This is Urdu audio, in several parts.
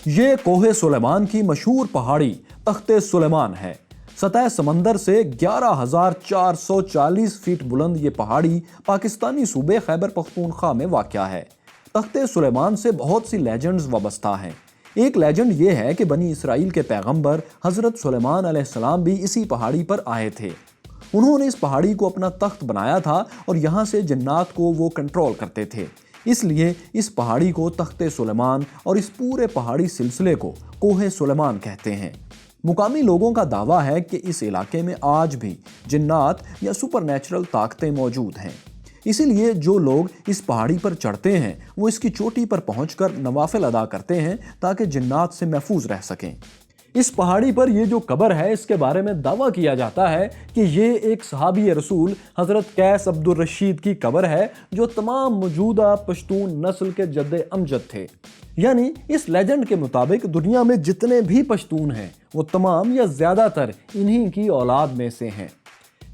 یہ کوہ سلیمان کی مشہور پہاڑی تخت سلیمان ہے۔ سطح سمندر سے 11,440 فٹ بلند یہ پہاڑی پاکستانی صوبے خیبر پختونخوا میں واقع ہے۔ تخت سلیمان سے بہت سی لیجنڈز وابستہ ہیں۔ ایک لیجنڈ یہ ہے کہ بنی اسرائیل کے پیغمبر حضرت سلیمان علیہ السلام بھی اسی پہاڑی پر آئے تھے۔ انہوں نے اس پہاڑی کو اپنا تخت بنایا تھا اور یہاں سے جنات کو وہ کنٹرول کرتے تھے، اس لیے اس پہاڑی کو تخت سلیمان اور اس پورے پہاڑی سلسلے کو کوہ سلیمان کہتے ہیں۔ مقامی لوگوں کا دعویٰ ہے کہ اس علاقے میں آج بھی جنات یا سپر نیچرل طاقتیں موجود ہیں، اسی لیے جو لوگ اس پہاڑی پر چڑھتے ہیں وہ اس کی چوٹی پر پہنچ کر نوافل ادا کرتے ہیں تاکہ جنات سے محفوظ رہ سکیں۔ اس پہاڑی پر یہ جو قبر ہے اس کے بارے میں دعویٰ کیا جاتا ہے کہ یہ ایک صحابی رسول حضرت قیس عبد الرشید کی قبر ہے جو تمام موجودہ پشتون نسل کے جد امجد تھے۔ یعنی اس لیجنڈ کے مطابق دنیا میں جتنے بھی پشتون ہیں وہ تمام یا زیادہ تر انہی کی اولاد میں سے ہیں۔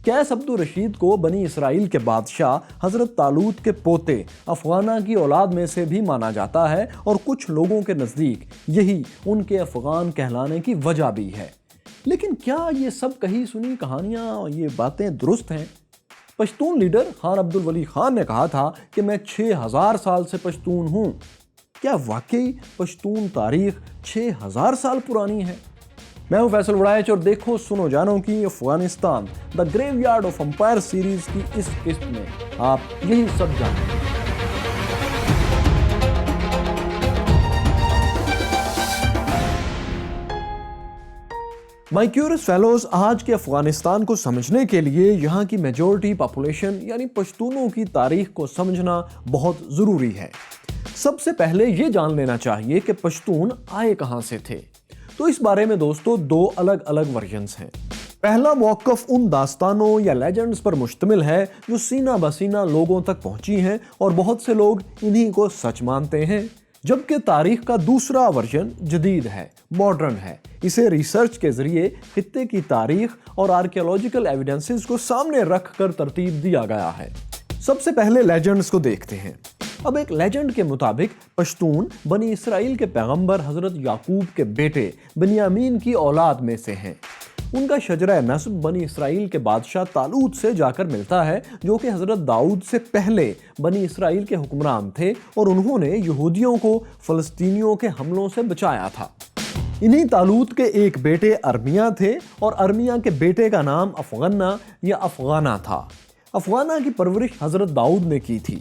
قیس عبد الرشید کو بنی اسرائیل کے بادشاہ حضرت طالوت کے پوتے افغانہ کی اولاد میں سے بھی مانا جاتا ہے، اور کچھ لوگوں کے نزدیک یہی ان کے افغان کہلانے کی وجہ بھی ہے۔ لیکن کیا یہ سب کہی سنی کہانیاں، یہ باتیں درست ہیں؟ پشتون لیڈر خان عبد الولی خان نے کہا تھا کہ میں 6000 سال سے پشتون ہوں۔ کیا واقعی پشتون تاریخ 6000 سال پرانی ہے؟ میں ہوں فیصل وڑائچ اور دیکھو سنو جانو کی افغانستان دا گریو یارڈ آف امپائر سیریز کی اس قسط میں آپ یہی سب جانیں گے۔ مائی کیورس فیلوز، آج کے افغانستان کو سمجھنے کے لیے یہاں کی میجورٹی پاپولیشن یعنی پشتونوں کی تاریخ کو سمجھنا بہت ضروری ہے۔ سب سے پہلے یہ جان لینا چاہیے کہ پشتون آئے کہاں سے تھے۔ تو اس بارے میں دوستو دو الگ الگ ورژنز ہیں۔ پہلا موقف ان داستانوں یا لیجنڈز پر مشتمل ہے جو سینہ بسینہ لوگوں تک پہنچی ہیں اور بہت سے لوگ انہی کو سچ مانتے ہیں، جبکہ تاریخ کا دوسرا ورژن جدید ہے، ماڈرن ہے۔ اسے ریسرچ کے ذریعے خطے کی تاریخ اور آرکیولوجیکل ایویڈنسز کو سامنے رکھ کر ترتیب دیا گیا ہے۔ سب سے پہلے لیجنڈز کو دیکھتے ہیں۔ اب ایک لیجنڈ کے مطابق پشتون بنی اسرائیل کے پیغمبر حضرت یعقوب کے بیٹے بنیامین کی اولاد میں سے ہیں۔ ان کا شجرہ نسب بنی اسرائیل کے بادشاہ طالوت سے جا کر ملتا ہے، جو کہ حضرت داؤد سے پہلے بنی اسرائیل کے حکمران تھے اور انہوں نے یہودیوں کو فلسطینیوں کے حملوں سے بچایا تھا۔ انہی طالوت کے ایک بیٹے ارمیہ تھے اور ارمیہ کے بیٹے کا نام افغنہ یا افغانہ تھا۔ افغانہ کی پرورش حضرت داؤد نے کی تھی۔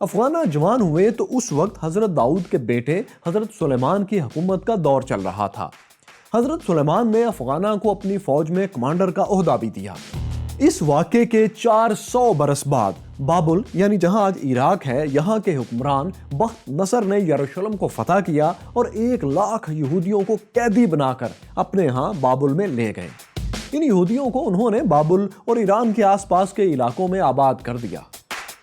افغانہ جوان ہوئے تو اس وقت حضرت داؤد کے بیٹے حضرت سلیمان کی حکومت کا دور چل رہا تھا۔ حضرت سلیمان نے افغانہ کو اپنی فوج میں کمانڈر کا عہدہ بھی دیا۔ اس واقعے کے 400 برس بعد بابل یعنی جہاں آج عراق ہے، یہاں کے حکمران بخت نصر نے یروشلم کو فتح کیا اور 1,00,000 یہودیوں کو قیدی بنا کر اپنے ہاں بابل میں لے گئے۔ ان یہودیوں کو انہوں نے بابل اور ایران کے آس پاس کے علاقوں میں آباد کر دیا۔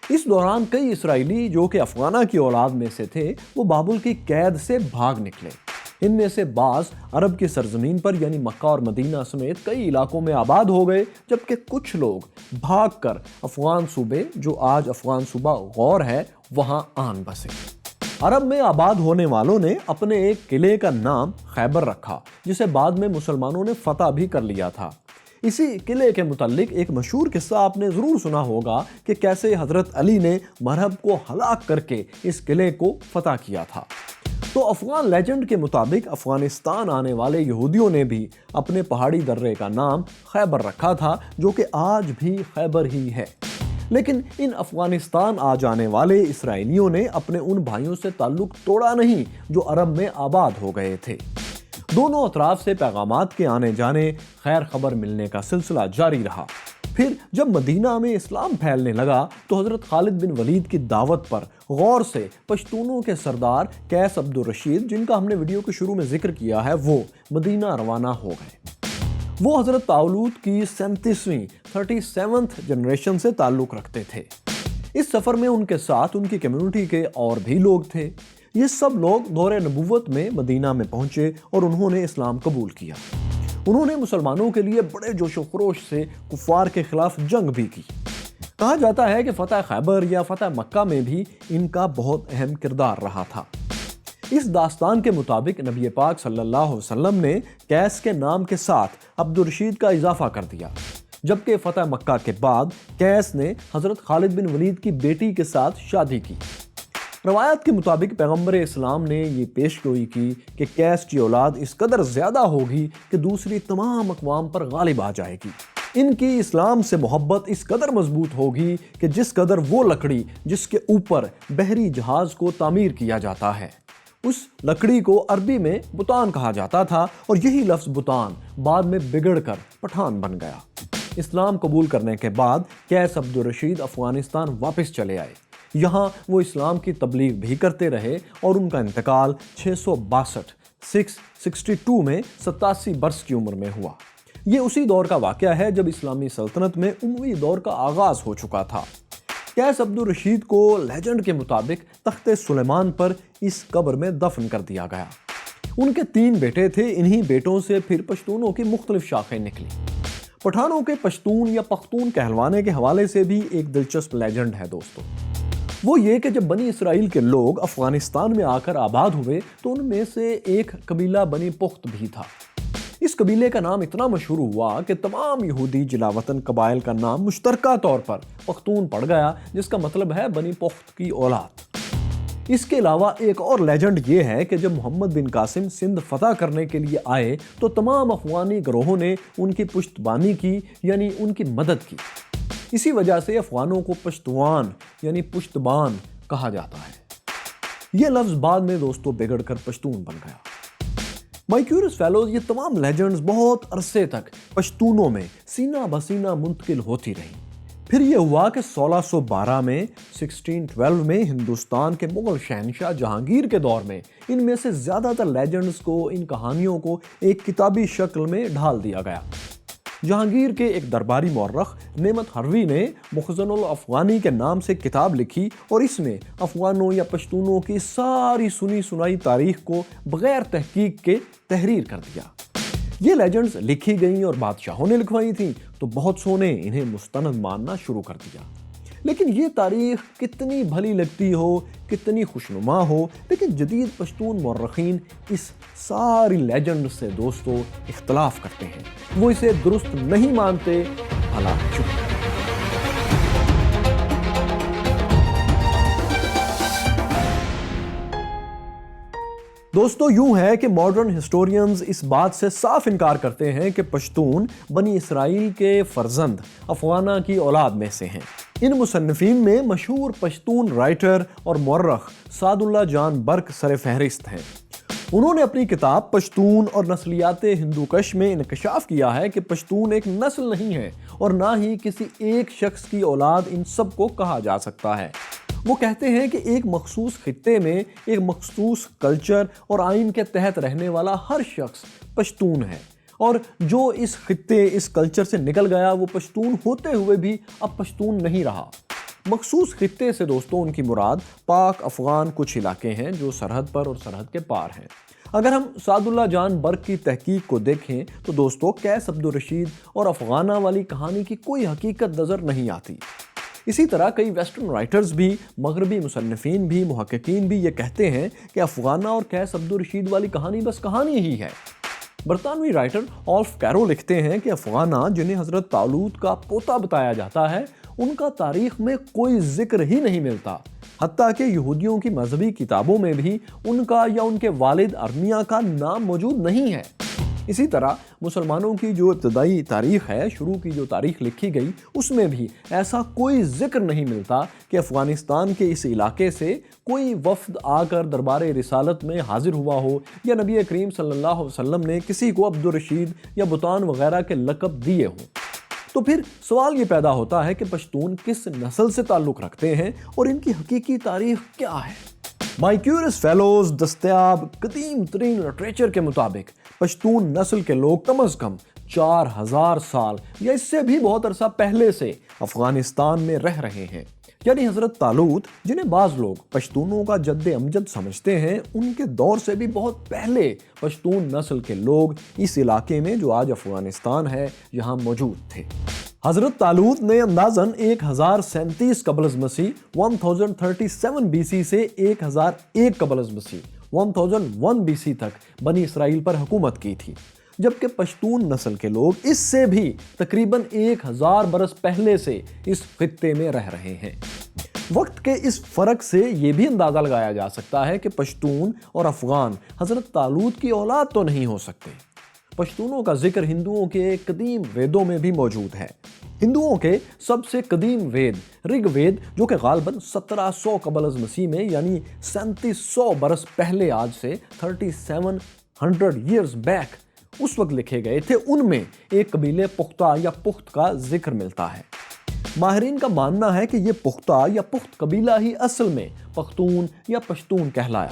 اس دوران کئی اسرائیلی جو کہ افغانہ کی اولاد میں سے تھے وہ بابل کی قید سے بھاگ نکلے۔ ان میں سے بعض عرب کی سرزمین پر یعنی مکہ اور مدینہ سمیت کئی علاقوں میں آباد ہو گئے، جبکہ کچھ لوگ بھاگ کر افغان صوبے جو آج افغان صوبہ غور ہے وہاں آن بسے۔ عرب میں آباد ہونے والوں نے اپنے ایک قلعے کا نام خیبر رکھا، جسے بعد میں مسلمانوں نے فتح بھی کر لیا تھا۔ اسی قلعے کے متعلق ایک مشہور قصہ آپ نے ضرور سنا ہوگا کہ کیسے حضرت علی نے مرہب کو ہلاک کر کے اس قلعے کو فتح کیا تھا۔ تو افغان لیجنڈ کے مطابق افغانستان آنے والے یہودیوں نے بھی اپنے پہاڑی درے کا نام خیبر رکھا تھا، جو کہ آج بھی خیبر ہی ہے۔ لیکن ان افغانستان آ جانے والے اسرائیلیوں نے اپنے ان بھائیوں سے تعلق توڑا نہیں جو عرب میں آباد ہو گئے تھے۔ دونوں اطراف سے پیغامات کے آنے جانے، خیر خبر ملنے کا سلسلہ جاری رہا۔ پھر جب مدینہ میں اسلام پھیلنے لگا تو حضرت خالد بن ولید کی دعوت پر غور سے پشتونوں کے سردار قیس عبد الرشید، جن کا ہم نے ویڈیو کے شروع میں ذکر کیا ہے، وہ مدینہ روانہ ہو گئے۔ وہ حضرت طالوت کی 37ویں جنریشن سے تعلق رکھتے تھے۔ اس سفر میں ان کے ساتھ ان کی کمیونٹی کے اور بھی لوگ تھے۔ یہ سب لوگ دور نبوت میں مدینہ میں پہنچے اور انہوں نے اسلام قبول کیا۔ انہوں نے مسلمانوں کے لیے بڑے جوش و خروش سے کفار کے خلاف جنگ بھی کی۔ کہا جاتا ہے کہ فتح خیبر یا فتح مکہ میں بھی ان کا بہت اہم کردار رہا تھا۔ اس داستان کے مطابق نبی پاک صلی اللہ علیہ وسلم نے قیس کے نام کے ساتھ عبد الرشید کا اضافہ کر دیا، جبکہ فتح مکہ کے بعد قیس نے حضرت خالد بن ولید کی بیٹی کے ساتھ شادی کی۔ روایات کے مطابق پیغمبر اسلام نے یہ پیش گوئی کی کہ قیس کی اولاد اس قدر زیادہ ہوگی کہ دوسری تمام اقوام پر غالب آ جائے گی۔ ان کی اسلام سے محبت اس قدر مضبوط ہوگی کہ جس قدر وہ لکڑی جس کے اوپر بحری جہاز کو تعمیر کیا جاتا ہے، اس لکڑی کو عربی میں بتان کہا جاتا تھا، اور یہی لفظ بتان بعد میں بگڑ کر پٹھان بن گیا۔ اسلام قبول کرنے کے بعد قیس عبد الرشید افغانستان واپس چلے آئے۔ یہاں وہ اسلام کی تبلیغ بھی کرتے رہے اور ان کا انتقال 662 میں 87 برس کی عمر میں ہوا۔ یہ اسی دور کا واقعہ ہے جب اسلامی سلطنت میں اموی دور کا آغاز ہو چکا تھا۔ قیس عبد الرشید کو لیجنڈ کے مطابق تخت سلیمان پر اس قبر میں دفن کر دیا گیا۔ ان کے 3 بیٹے تھے، انہی بیٹوں سے پھر پشتونوں کی مختلف شاخیں نکلی۔ پٹھانوں کے پشتون یا پختون کہلوانے کے حوالے سے بھی ایک دلچسپ لیجنڈ ہے دوستو۔ وہ یہ کہ جب بنی اسرائیل کے لوگ افغانستان میں آ کر آباد ہوئے تو ان میں سے ایک قبیلہ بنی پخت بھی تھا۔ اس قبیلے کا نام اتنا مشہور ہوا کہ تمام یہودی جلا وطن قبائل کا نام مشترکہ طور پر پختون پڑ گیا، جس کا مطلب ہے بنی پخت کی اولاد۔ اس کے علاوہ ایک اور لیجنڈ یہ ہے کہ جب محمد بن قاسم سندھ فتح کرنے کے لیے آئے تو تمام افغانی گروہوں نے ان کی پشتبانی کی، یعنی ان کی مدد کی۔ اسی وجہ سے افغانوں کو پشتوان یعنی پشتبان کہا جاتا ہے۔ یہ لفظ بعد میں دوستو بگڑ کر پشتون بن گیا۔ مائی کیورس فیلوز، یہ تمام لیجنڈز بہت عرصے تک پشتونوں میں سینہ بسینہ منتقل ہوتی رہی۔ پھر یہ ہوا کہ 1612 میں 1612 میں ہندوستان کے مغل شہنشاہ جہانگیر کے دور میں ان میں سے زیادہ تر لیجنڈز کو، ان کہانیوں کو ایک کتابی شکل میں ڈھال دیا گیا۔ جہانگیر کے ایک درباری مورخ نعمت ہروی نے مخزن الافغانی کے نام سے کتاب لکھی اور اس میں افغانوں یا پشتونوں کی ساری سنی سنائی تاریخ کو بغیر تحقیق کے تحریر کر دیا۔ یہ لیجنڈز لکھی گئیں اور بادشاہوں نے لکھوائی تھیں تو بہت سو نے انہیں مستند ماننا شروع کر دیا۔ لیکن یہ تاریخ کتنی بھلی لگتی ہو، کتنی خوشنما ہو، لیکن جدید پشتون مورخین اس ساری لیجنڈ سے دوستو اختلاف کرتے ہیں، وہ اسے درست نہیں مانتے۔ بھلا چپ۔ دوستو یوں ہے کہ ماڈرن ہسٹورینز اس بات سے صاف انکار کرتے ہیں کہ پشتون بنی اسرائیل کے فرزند افغانہ کی اولاد میں سے ہیں۔ ان مصنفین میں مشہور پشتون رائٹر اور مورخ سعد اللہ جان برق سر فہرست ہیں۔ انہوں نے اپنی کتاب پشتون اور نسلیات ہندوکش میں انکشاف کیا ہے کہ پشتون ایک نسل نہیں ہے اور نہ ہی کسی ایک شخص کی اولاد ان سب کو کہا جا سکتا ہے۔ وہ کہتے ہیں کہ ایک مخصوص خطے میں ایک مخصوص کلچر اور آئین کے تحت رہنے والا ہر شخص پشتون ہے، اور جو اس خطے اس کلچر سے نکل گیا وہ پشتون ہوتے ہوئے بھی اب پشتون نہیں رہا۔ مخصوص خطے سے دوستوں ان کی مراد پاک افغان کچھ علاقے ہیں جو سرحد پر اور سرحد کے پار ہیں۔ اگر ہم سعد اللہ جان برق کی تحقیق کو دیکھیں تو دوستوں قیس عبد الرشید اور افغانہ والی کہانی کی کوئی حقیقت نظر نہیں آتی۔ اسی طرح کئی ویسٹرن رائٹرز بھی، مغربی مصنفین بھی، محققین بھی یہ کہتے ہیں کہ افغانہ اور قیس عبد الرشید والی کہانی بس کہانی ہی ہے۔ برطانوی رائٹر آلف کیرو لکھتے ہیں کہ افغانہ جنہیں حضرت طالوت کا پوتا بتایا جاتا ہے، ان کا تاریخ میں کوئی ذکر ہی نہیں ملتا، حتیٰ کہ یہودیوں کی مذہبی کتابوں میں بھی ان کا یا ان کے والد ارمیا کا نام موجود نہیں ہے۔ اسی طرح مسلمانوں کی جو ابتدائی تاریخ ہے، شروع کی جو تاریخ لکھی گئی، اس میں بھی ایسا کوئی ذکر نہیں ملتا کہ افغانستان کے اس علاقے سے کوئی وفد آ کر دربار رسالت میں حاضر ہوا ہو، یا نبی کریم صلی اللہ علیہ وسلم نے کسی کو عبد الرشید یا بطان وغیرہ کے لقب دیے ہوں۔ تو پھر سوال یہ پیدا ہوتا ہے کہ پشتون کس نسل سے تعلق رکھتے ہیں اور ان کی حقیقی تاریخ کیا ہے؟ مائی کیورس فیلوز، دستیاب قدیم ترین لٹریچر کے مطابق پشتون نسل کے لوگ کم از کم 4000 سال یا اس سے بھی بہت عرصہ پہلے سے افغانستان میں رہ رہے ہیں۔ یعنی حضرت طالوت، جنہیں بعض لوگ پشتونوں کا جد امجد سمجھتے ہیں، ان کے دور سے بھی بہت پہلے پشتون نسل کے لوگ اس علاقے میں جو آج افغانستان ہے یہاں موجود تھے۔ حضرت طالوت نے اندازاً 1037 قبل از مسیح 1037 BC سے 1001 قبل از مسیح 1001 BC تک بنی اسرائیل پر حکومت کی تھی، جبکہ پشتون نسل کے لوگ اس سے بھی تقریباً 1000 برس پہلے سے اس خطے میں رہ رہے ہیں۔ وقت کے اس فرق سے یہ بھی اندازہ لگایا جا سکتا ہے کہ پشتون اور افغان حضرت طالوت کی اولاد تو نہیں ہو سکتے۔ پشتونوں کا ذکر ہندوؤں کے قدیم ویدوں میں بھی موجود ہے۔ ہندوؤں کے سب سے قدیم وید رگ وید، جو کہ غالباً 1700 قبل از مسیح میں یعنی 3700 برس پہلے، آج سے 3700 years بیک اس وقت لکھے گئے تھے، ان میں ایک قبیلے پختہ یا پخت کا ذکر ملتا ہے۔ ماہرین کا ماننا ہے کہ یہ پختہ یا پخت قبیلہ ہی اصل میں پختون یا پشتون کہلایا۔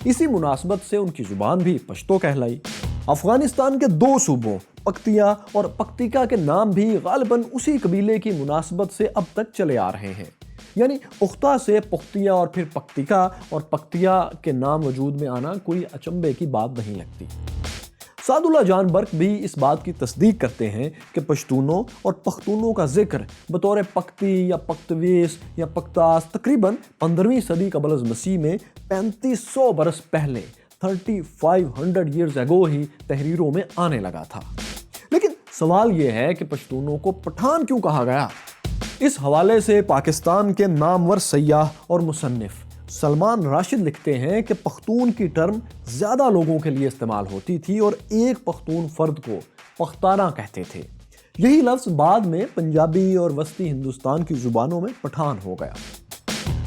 اسی مناسبت سے ان کی زبان بھی پشتو کہلائی۔ افغانستان کے 2 صوبوں پکتیا اور پکتیکا کے نام بھی غالباً اسی قبیلے کی مناسبت سے اب تک چلے آ رہے ہیں، یعنی پختہ سے پختیا اور پھر پکتیکا اور پکتیا کے نام وجود میں آنا کوئی اچنبے کی بات نہیں لگتی۔ سعد اللہ جان برق بھی اس بات کی تصدیق کرتے ہیں کہ پشتونوں اور پختونوں کا ذکر بطور پکتی یا پختویس یا پختاس تقریباً 15ویں صدی قبل از مسیح میں 3500 برس پہلے 3500 years ago ہی تحریروں میں آنے لگا تھا۔ لیکن سوال یہ ہے کہ پشتونوں کو پٹھان کیوں کہا گیا؟ اس حوالے سے پاکستان کے نامور سیاح اور مصنف سلمان راشد لکھتے ہیں کہ پختون کی ٹرم زیادہ لوگوں کے لیے استعمال ہوتی تھی اور ایک پختون فرد کو پختانہ کہتے تھے۔ یہی لفظ بعد میں پنجابی اور وسطی ہندوستان کی زبانوں میں پٹھان ہو گیا۔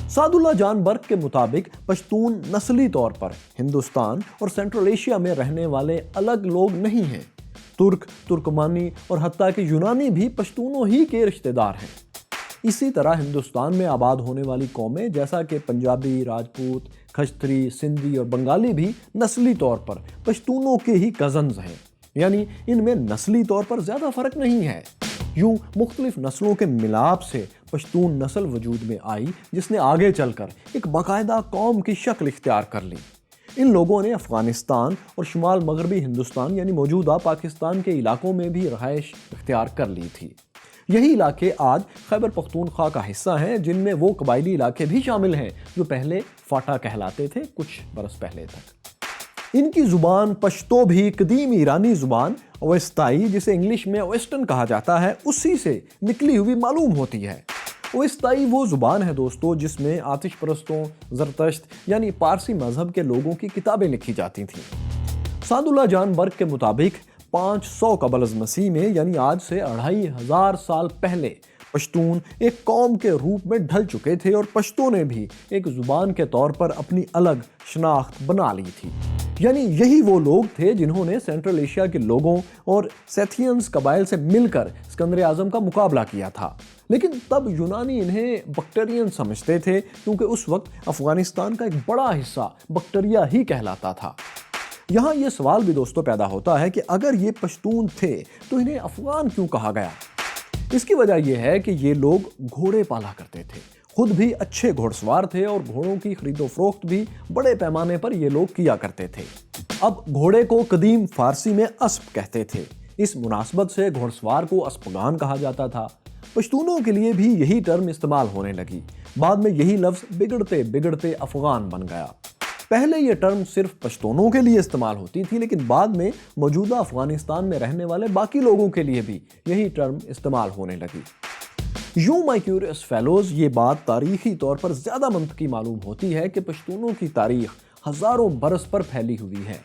سعد اللہ جان برق کے مطابق پشتون نسلی طور پر ہندوستان اور سینٹرل ایشیا میں رہنے والے الگ لوگ نہیں ہیں۔ ترک، ترکمانی اور حتیٰ کہ یونانی بھی پشتونوں ہی کے رشتہ دار ہیں۔ اسی طرح ہندوستان میں آباد ہونے والی قومیں جیسا کہ پنجابی، راجپوت، کھچتری، سندھی اور بنگالی بھی نسلی طور پر پشتونوں کے ہی کزنز ہیں، یعنی ان میں نسلی طور پر زیادہ فرق نہیں ہے۔ یوں مختلف نسلوں کے ملاپ سے پشتون نسل وجود میں آئی، جس نے آگے چل کر ایک باقاعدہ قوم کی شکل اختیار کر لی۔ ان لوگوں نے افغانستان اور شمال مغربی ہندوستان یعنی موجودہ پاکستان کے علاقوں میں بھی رہائش اختیار کر لی تھی۔ یہی علاقے آج خیبر پختونخوا کا حصہ ہیں، جن میں وہ قبائلی علاقے بھی شامل ہیں جو پہلے فاٹا کہلاتے تھے کچھ برس پہلے تک۔ ان کی زبان پشتو بھی قدیم ایرانی زبان اوستائی، جسے انگلش میں ویسٹرن کہا جاتا ہے، اسی سے نکلی ہوئی معلوم ہوتی ہے۔ اوستائی وہ زبان ہے دوستو جس میں آتش پرستوں، زرتشت یعنی پارسی مذہب کے لوگوں کی کتابیں لکھی جاتی تھیں۔ سعد اللہ جان برق کے مطابق 500 قبل از مسیح میں یعنی آج سے 2500 سال پہلے پشتون ایک قوم کے روپ میں ڈھل چکے تھے اور پشتوں نے بھی ایک زبان کے طور پر اپنی الگ شناخت بنا لی تھی۔ یعنی یہی وہ لوگ تھے جنہوں نے سینٹرل ایشیا کے لوگوں اور سیتھینز قبائل سے مل کر اسکندر اعظم کا مقابلہ کیا تھا۔ لیکن تب یونانی انہیں بکٹرین سمجھتے تھے، کیونکہ اس وقت افغانستان کا ایک بڑا حصہ بکٹریا ہی کہلاتا تھا۔ یہاں یہ سوال بھی دوستو پیدا ہوتا ہے کہ اگر یہ پشتون تھے تو انہیں افغان کیوں کہا گیا؟ اس کی وجہ یہ ہے کہ یہ لوگ گھوڑے پالا کرتے تھے، خود بھی اچھے گھوڑ سوار تھے اور گھوڑوں کی خرید و فروخت بھی بڑے پیمانے پر یہ لوگ کیا کرتے تھے۔ اب گھوڑے کو قدیم فارسی میں اسپ کہتے تھے، اس مناسبت سے گھوڑ سوار کو اسپگان کہا جاتا تھا۔ پشتونوں کے لیے بھی یہی ٹرم استعمال ہونے لگی، بعد میں یہی لفظ بگڑتے بگڑتے افغان بن گیا۔ پہلے یہ ٹرم صرف پشتونوں کے لیے استعمال ہوتی تھی، لیکن بعد میں موجودہ افغانستان میں رہنے والے باقی لوگوں کے لیے بھی یہی ٹرم استعمال ہونے لگی۔ یوں مائی کیوریس فیلوز یہ بات تاریخی طور پر زیادہ منطقی معلوم ہوتی ہے کہ پشتونوں کی تاریخ ہزاروں برس پر پھیلی ہوئی ہے۔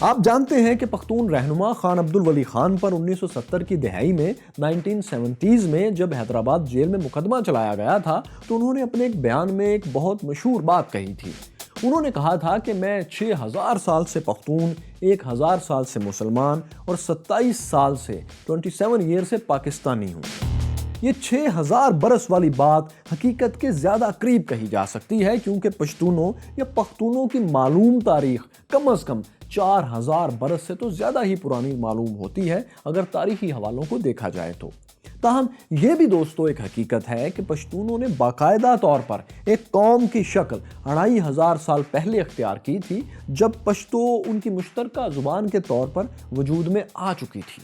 آپ جانتے ہیں کہ پختون رہنما خان عبدالولی خان پر 1970 کی دہائی میں 1970s میں جب حیدرآباد جیل میں مقدمہ چلایا گیا تھا تو انہوں نے اپنے ایک بیان میں ایک بہت مشہور بات کہی تھی۔ انہوں نے کہا تھا کہ میں 6000 سال سے پختون، 1000 سال سے مسلمان اور 27 سال سے 27 ایئر سے پاکستانی ہوں۔ یہ 6000 برس والی بات حقیقت کے زیادہ قریب کہی جا سکتی ہے، کیونکہ پشتونوں یا پختونوں کی معلوم تاریخ کم از کم 4000 برس سے تو زیادہ ہی پرانی معلوم ہوتی ہے اگر تاریخی حوالوں کو دیکھا جائے تو۔ تاہم یہ بھی دوستو ایک حقیقت ہے کہ پشتونوں نے باقاعدہ طور پر ایک قوم کی شکل 2500 سال پہلے اختیار کی تھی، جب پشتو ان کی مشترکہ زبان کے طور پر وجود میں آ چکی تھی۔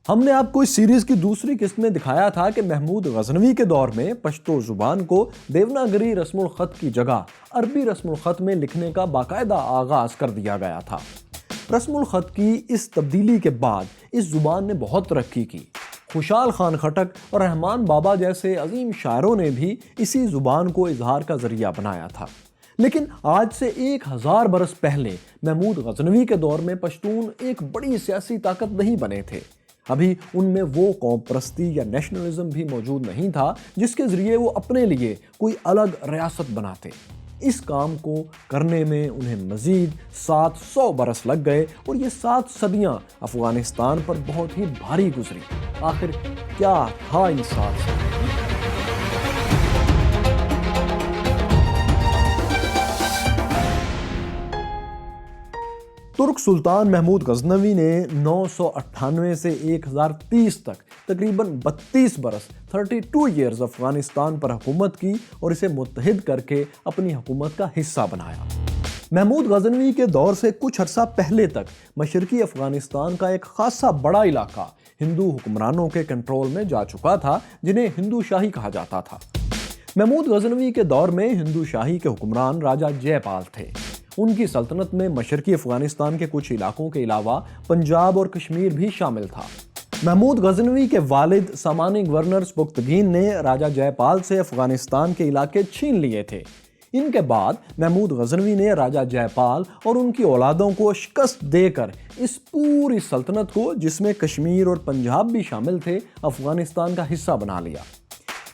ہم نے آپ کو اس سیریز کی دوسری قسط میں دکھایا تھا کہ محمود غزنوی کے دور میں پشتو زبان کو دیوناگری رسم الخط کی جگہ عربی رسم الخط میں لکھنے کا باقاعدہ آغاز کر دیا گیا تھا۔ رسم الخط کی اس تبدیلی کے بعد اس زبان نے بہت ترقی کی۔ خوشحال خان خٹک اور رحمان بابا جیسے عظیم شاعروں نے بھی اسی زبان کو اظہار کا ذریعہ بنایا تھا۔ لیکن آج سے 1000 برس پہلے محمود غزنوی کے دور میں پشتون ایک بڑی سیاسی طاقت نہیں بنے تھے۔ ابھی ان میں وہ قوم پرستی یا نیشنلزم بھی موجود نہیں تھا جس کے ذریعے وہ اپنے لیے کوئی الگ ریاست بناتے۔ اس کام کو کرنے میں انہیں مزید 700 برس لگ گئے اور یہ 7 صدیاں افغانستان پر بہت ہی بھاری گزری۔ آخر کیا تھا ان 7 صدیوں؟ ترک سلطان محمود غزنوی نے 998 سے 1030 تک تقریباً 32 برس 32 ایئرز افغانستان پر حکومت کی اور اسے متحد کر کے اپنی حکومت کا حصہ بنایا۔ محمود غزنوی کے دور سے کچھ عرصہ پہلے تک مشرقی افغانستان کا ایک خاصا بڑا علاقہ ہندو حکمرانوں کے کنٹرول میں جا چکا تھا، جنہیں ہندو شاہی کہا جاتا تھا۔ محمود غزنوی کے دور میں ہندو شاہی کے حکمران راجہ جے پال تھے۔ ان کی سلطنت میں مشرقی افغانستان کے کچھ علاقوں کے علاوہ پنجاب اور کشمیر بھی شامل تھا۔ محمود غزنوی کے والد سامانی گورنر سبکتگین نے راجہ جے پال سے افغانستان کے علاقے چھین لیے تھے۔ ان کے بعد محمود غزنوی نے راجہ جے پال اور ان کی اولادوں کو شکست دے کر اس پوری سلطنت کو، جس میں کشمیر اور پنجاب بھی شامل تھے، افغانستان کا حصہ بنا لیا۔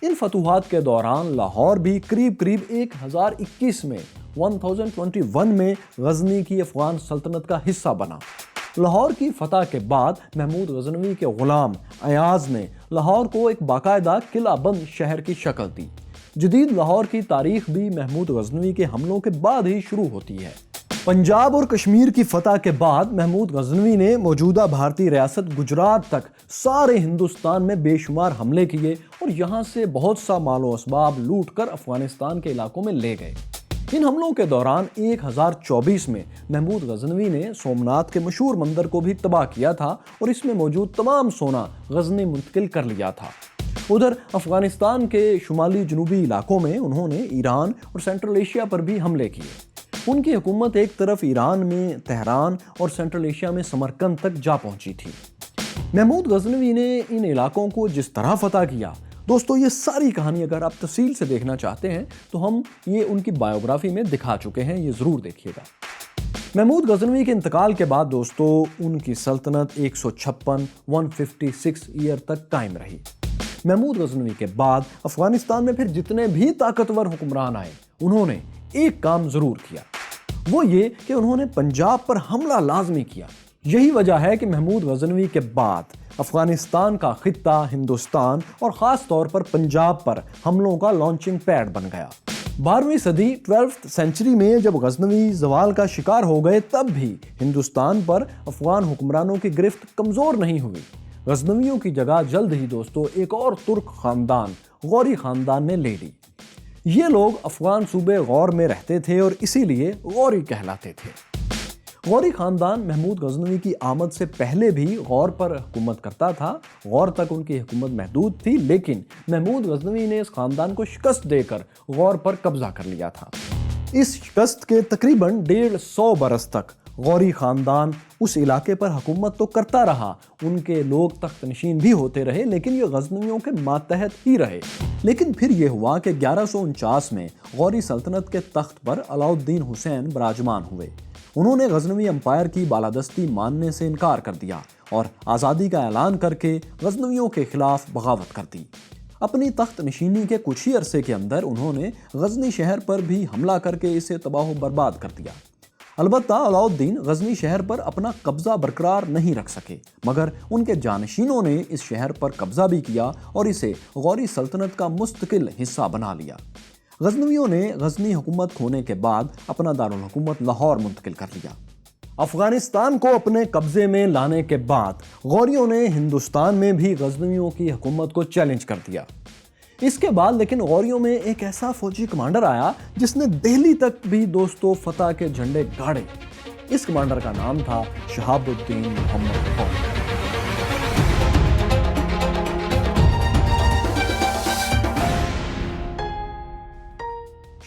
ان فتوحات کے دوران لاہور بھی قریب 1021 میں 1021 میں غزنی کی افغان سلطنت کا حصہ بنا۔ لاہور کی فتح کے بعد محمود غزنوی کے غلام ایاز نے لاہور کو ایک باقاعدہ قلعہ بند شہر کی شکل دی۔ جدید لاہور کی تاریخ بھی محمود غزنوی کے حملوں کے بعد ہی شروع ہوتی ہے۔ پنجاب اور کشمیر کی فتح کے بعد محمود غزنوی نے موجودہ بھارتی ریاست گجرات تک سارے ہندوستان میں بے شمار حملے کیے اور یہاں سے بہت سا مال و اسباب لوٹ کر افغانستان کے علاقوں میں لے گئے۔ ان حملوں کے دوران 1024 میں محمود غزنوی نے سومناتھ کے مشہور مندر کو بھی تباہ کیا تھا اور اس میں موجود تمام سونا غزنی منتقل کر لیا تھا۔ ادھر افغانستان کے شمالی جنوبی علاقوں میں انہوں نے ایران اور سینٹرل ایشیا پر بھی حملے کیے۔ ان کی حکومت ایک طرف ایران میں تہران اور سینٹرل ایشیا میں سمرقند تک جا پہنچی تھی۔ محمود غزنوی نے ان علاقوں کو جس طرح فتح کیا، دوستو یہ ساری کہانی اگر آپ تفصیل سے دیکھنا چاہتے ہیں تو ہم یہ ان کی بایوگرافی میں دکھا چکے ہیں، یہ ضرور دیکھیے گا۔ محمود غزنوی کے انتقال کے بعد دوستو ان کی سلطنت 156 ایئر تک قائم رہی۔ محمود غزنوی کے بعد افغانستان میں پھر جتنے بھی طاقتور حکمران آئے، انہوں نے ایک کام ضرور کیا، وہ یہ کہ انہوں نے پنجاب پر حملہ لازمی کیا۔ یہی وجہ ہے کہ محمود غزنوی کے بعد افغانستان کا خطہ ہندوستان اور خاص طور پر پنجاب پر حملوں کا لانچنگ پیڈ بن گیا۔ 12ویں صدی 12ویں سینچری میں جب غزنوی زوال کا شکار ہو گئے، تب بھی ہندوستان پر افغان حکمرانوں کی گرفت کمزور نہیں ہوئی۔ غزنویوں کی جگہ جلد ہی دوستو ایک اور ترک خاندان غوری خاندان نے لے لی۔ یہ لوگ افغان صوبے غور میں رہتے تھے اور اسی لیے غوری کہلاتے تھے۔ غوری خاندان محمود غزنوی کی آمد سے پہلے بھی غور پر حکومت کرتا تھا۔ غور تک ان کی حکومت محدود تھی، لیکن محمود غزنوی نے اس خاندان کو شکست دے کر غور پر قبضہ کر لیا تھا۔ اس شکست کے تقریباً 150 برس تک غوری خاندان اس علاقے پر حکومت تو کرتا رہا، ان کے لوگ تخت نشین بھی ہوتے رہے، لیکن یہ غزنویوں کے ماتحت ہی رہے۔ لیکن پھر یہ ہوا کہ 1149 میں غوری سلطنت کے تخت پر علاؤالدین حسین براجمان ہوئے۔ انہوں نے غزنوی امپائر کی بالادستی ماننے سے انکار کر دیا اور آزادی کا اعلان کر کے غزنویوں کے خلاف بغاوت کر دی۔ اپنی تخت نشینی کے کچھ ہی عرصے کے اندر انہوں نے غزنی شہر پر بھی حملہ کر کے اسے تباہ و برباد کر دیا۔ البتہ علاؤالدین غزنی شہر پر اپنا قبضہ برقرار نہیں رکھ سکے، مگر ان کے جانشینوں نے اس شہر پر قبضہ بھی کیا اور اسے غوری سلطنت کا مستقل حصہ بنا لیا۔ غزنویوں نے غزنی حکومت کھونے کے بعد اپنا دارالحکومت لاہور منتقل کر لیا۔ افغانستان کو اپنے قبضے میں لانے کے بعد غوریوں نے ہندوستان میں بھی غزنویوں کی حکومت کو چیلنج کر دیا۔ اس کے بعد لیکن غوریوں میں ایک ایسا فوجی کمانڈر آیا جس نے دہلی تک بھی دوستو فتح کے جھنڈے گاڑے۔ اس کمانڈر کا نام تھا شہاب الدین محمد خان۔